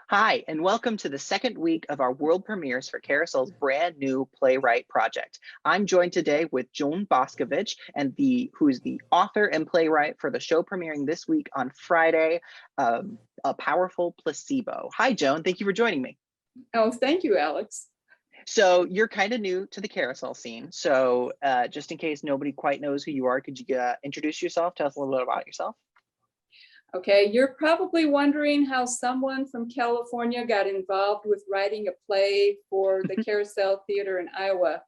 Hi, and welcome to the second week of our world premieres for Carousel's brand new playwright project. I'm joined today with Joan Boskovich, who's the author and playwright for the show premiering this week on Friday, A Powerful Placebo. Hi, Joan. Thank you for joining me. Oh, thank you, Alex. So you're kind of new to the carousel scene. So just in case nobody quite knows who you are, could you introduce yourself? Tell us a little bit about yourself. Okay, you're probably wondering how someone from California got involved with writing a play for the Carousel Theater in Iowa.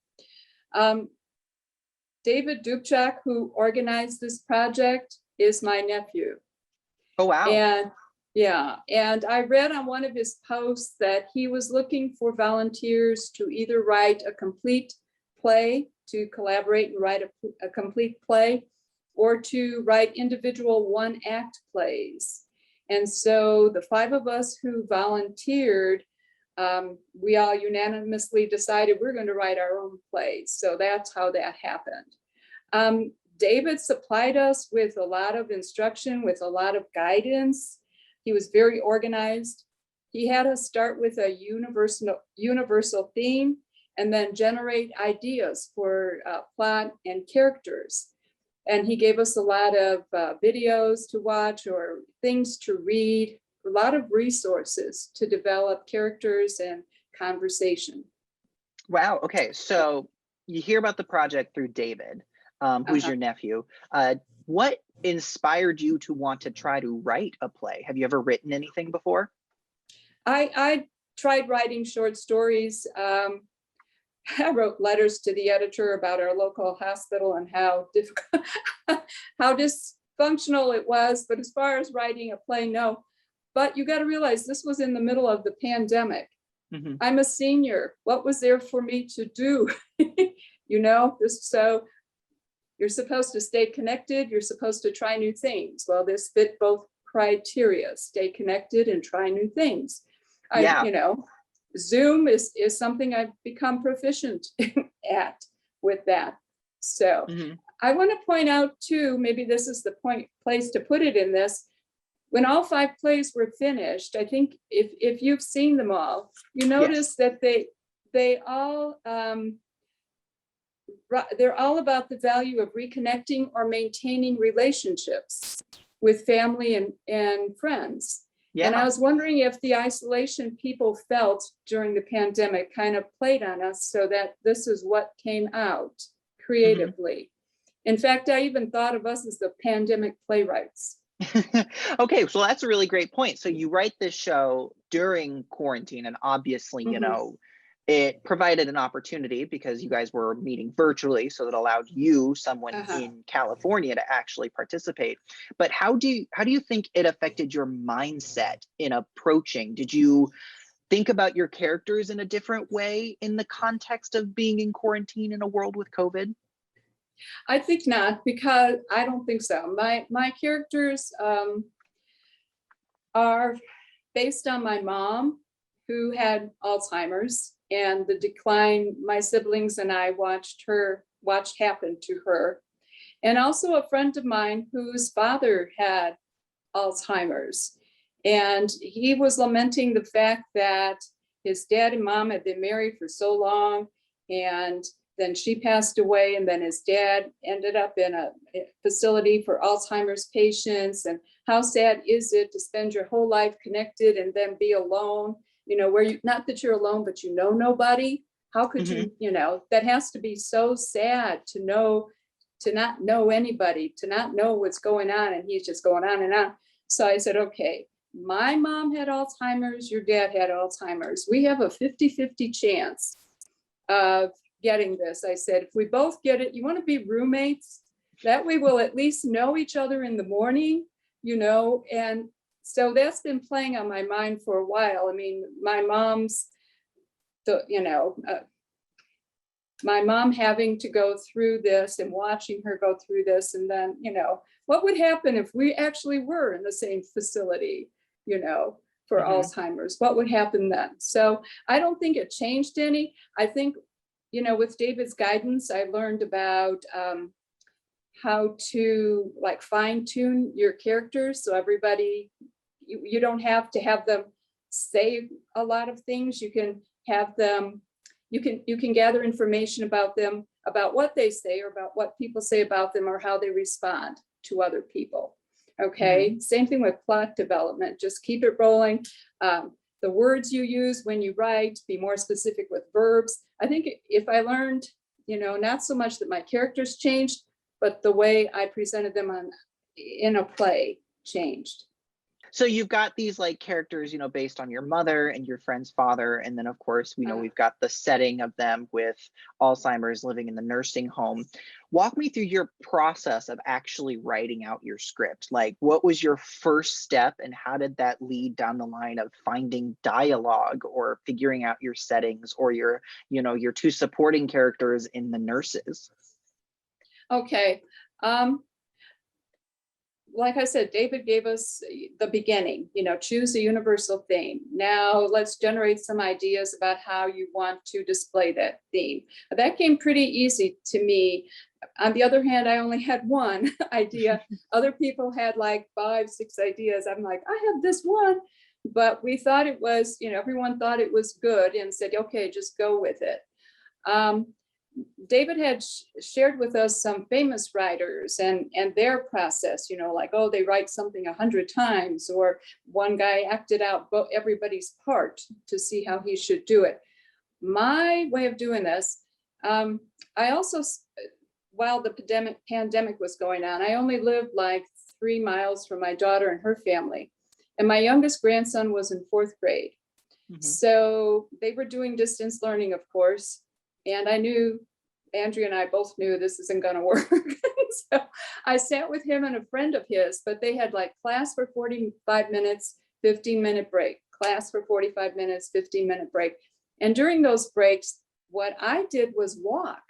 David Dubchak, who organized this project, is my nephew. Oh, wow. And I read on one of his posts that he was looking for volunteers to either write a complete play, to collaborate and write a complete play, or to write individual one-act plays. And so the five of us who volunteered, we all unanimously decided we're going to write our own plays. So that's how that happened. David supplied us with a lot of instruction, with a lot of guidance. He was very organized. He had us start with a universal theme and then generate ideas for plot and characters. And he gave us a lot of videos to watch or things to read, a lot of resources to develop characters and conversation. Wow. Okay. So you hear about the project through David, who's your nephew. What inspired you to want to try to write a play? Have you ever written anything before? I tried writing short stories. I wrote letters to the editor about our local hospital and how difficult, how dysfunctional it was. But as far as writing a play, no. But you got to realize this was in the middle of the pandemic. Mm-hmm. I'm a senior. What was there for me to do? So you're supposed to stay connected. You're supposed to try new things. Well, this fit both criteria: stay connected and try new things. Zoom is something I've become proficient at with that. So I want to point out too, maybe this is the place to put it in this. When all five plays were finished, I think if you've seen them all, you notice that they're all about the value of reconnecting or maintaining relationships with family and friends. Yeah. And I was wondering if the isolation people felt during the pandemic kind of played on us, so that this is what came out creatively. In fact, I even thought of us as the pandemic playwrights. Okay, so that's a really great point. So you write this show during quarantine, and obviously, it provided an opportunity because you guys were meeting virtually, so that allowed you, someone in California, to actually participate. But how do you think it affected your mindset in approaching? Did you think about your characters in a different way in the context of being in quarantine in a world with COVID? I think not, because I don't think so. My characters are based on my mom, who had Alzheimer's, and the decline my siblings and I watched happen to her. And also a friend of mine whose father had Alzheimer's. And he was lamenting the fact that his dad and mom had been married for so long, and then she passed away, and then his dad ended up in a facility for Alzheimer's patients. And how sad is it to spend your whole life connected and then be alone? Where not that you're alone, but nobody. How could you, that has to be so sad to not know anybody, to not know what's going on. And he's just going on and on. So I said, okay, my mom had Alzheimer's, your dad had Alzheimer's. We have a 50-50 chance of getting this. I said, if we both get it, you want to be roommates? That way we'll at least know each other in the morning, and so that's been playing on my mind for a while. I mean, my mom having to go through this and watching her go through this. And then, what would happen if we actually were in the same facility, for Alzheimer's? What would happen then? So I don't think it changed any. I think, with David's guidance, I learned about how to fine tune your characters. So everybody, you don't have to have them say a lot of things. You can have them, you can gather information about them, about what they say, or about what people say about them, or how they respond to other people. Okay, same thing with plot development. Just keep it rolling. The words you use when you write, be more specific with verbs. I think if I learned, not so much that my characters changed, but the way I presented them in a play changed. So you've got these like characters, based on your mother and your friend's father. And then of course, we've got the setting of them with Alzheimer's living in the nursing home. Walk me through your process of actually writing out your script. Like, what was your first step and how did that lead down the line of finding dialogue or figuring out your settings or your two supporting characters in the nurses? Okay. Like I said, David gave us the beginning, choose a universal theme. Now let's generate some ideas about how you want to display that theme. That came pretty easy to me. On the other hand, I only had one idea. Other people had like 5, 6 ideas. I'm like, I have this one, but we thought it was, everyone thought it was good and said, okay, just go with it. David had shared with us some famous writers and their process, like, oh, they write something 100 times, or one guy acted out everybody's part to see how he should do it. My way of doing this, I also, while the pandemic was going on, I only lived like 3 miles from my daughter and her family. And my youngest grandson was in 4th grade. So they were doing distance learning, of course. And I knew, Andrea and I both knew this isn't going to work. So I sat with him and a friend of his, but they had like class for 45 minutes, 15-minute break, class for 45 minutes, 15-minute break. And during those breaks, what I did was walk.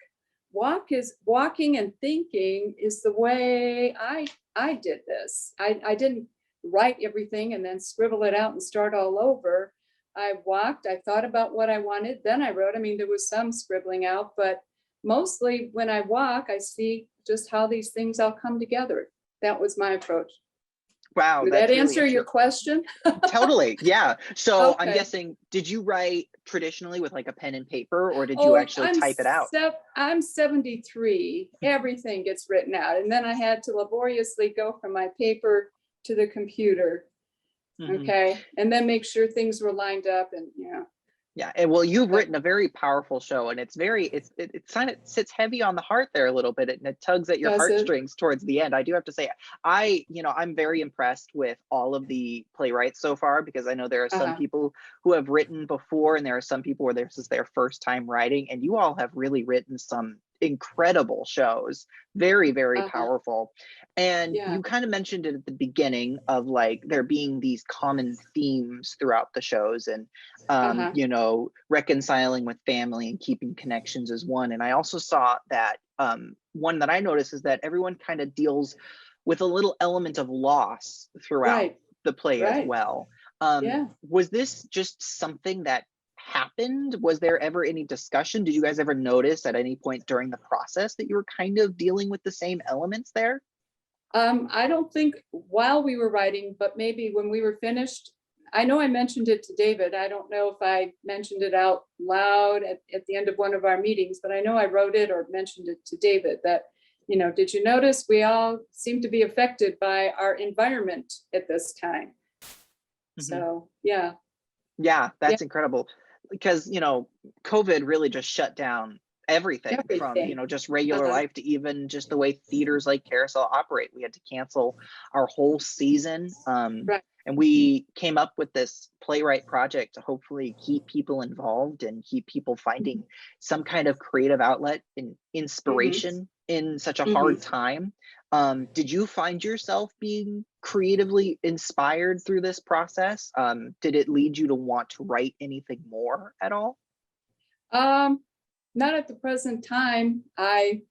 Walking and thinking is the way I did this. I didn't write everything and then scribble it out and start all over. I walked, I thought about what I wanted, then I wrote. I mean, there was some scribbling out, but mostly when I walk, I see just how these things all come together. That was my approach. Wow. Did that answer your question? Totally. Yeah. So Okay. I'm guessing, did you write traditionally with like a pen and paper, or did you actually type it out? I'm 73. Everything gets written out. And then I had to laboriously go from my paper to the computer. Okay. And then make sure things were lined up and Yeah. And well, you've written a very powerful show, and it's kind of sits heavy on the heart there a little bit, and it tugs at your heartstrings towards the end. I do have to say, I'm very impressed with all of the playwrights so far, because I know there are some people who have written before, and there are some people where this is their first time writing, and you all have really written some incredible shows, very, very powerful. And you kind of mentioned it at the beginning of like there being these common themes throughout the shows, and reconciling with family and keeping connections as one. And I also saw that one that I noticed is that everyone kind of deals with a little element of loss throughout the play as well. Was this just something that happened? Was there ever any discussion? Did you guys ever notice at any point during the process that you were kind of dealing with the same elements there? I don't think while we were writing, but maybe when we were finished. I know I mentioned it to David. I don't know if I mentioned it out loud at the end of one of our meetings, but I know I wrote it or mentioned it to David that, did you notice we all seem to be affected by our environment at this time? So, yeah. Yeah, that's incredible. Because, COVID really just shut down everything. From, just regular life to even just the way theaters like Carousel operate. We had to cancel our whole season. And we came up with this playwright project to hopefully keep people involved and keep people finding some kind of creative outlet and inspiration in such a hard time. Did you find yourself being creatively inspired through this process? Did it lead you to want to write anything more at all? Not at the present time. I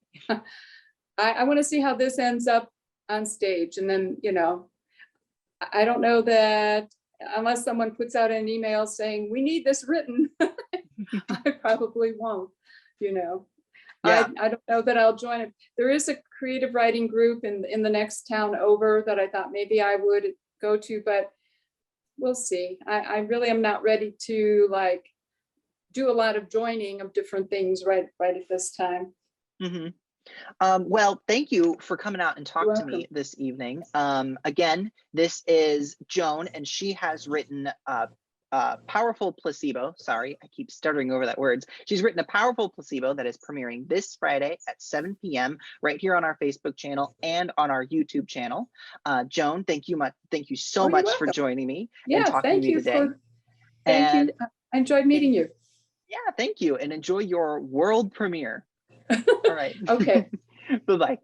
want to see how this ends up on stage, and then I don't know that unless someone puts out an email saying we need this written, I probably won't. I don't know that I'll join it. There is a creative writing group in the next town over that I thought maybe I would go to, but we'll see. I really am not ready to like do a lot of joining of different things right at this time. Mhm. Well, thank you for coming out and talk You're to me welcome. this evening. Again, this is Joan, and she has written Powerful Placebo. Sorry, I keep stuttering over that words. She's written a Powerful Placebo that is premiering this Friday at 7 p.m. right here on our Facebook channel and on our YouTube channel. Joan, thank you so Oh, you're much for welcome. joining me and Yeah, talking to me today. thank you. And I enjoyed meeting you. yeah, thank you, and enjoy your world premiere. All right. Okay. Bye-bye.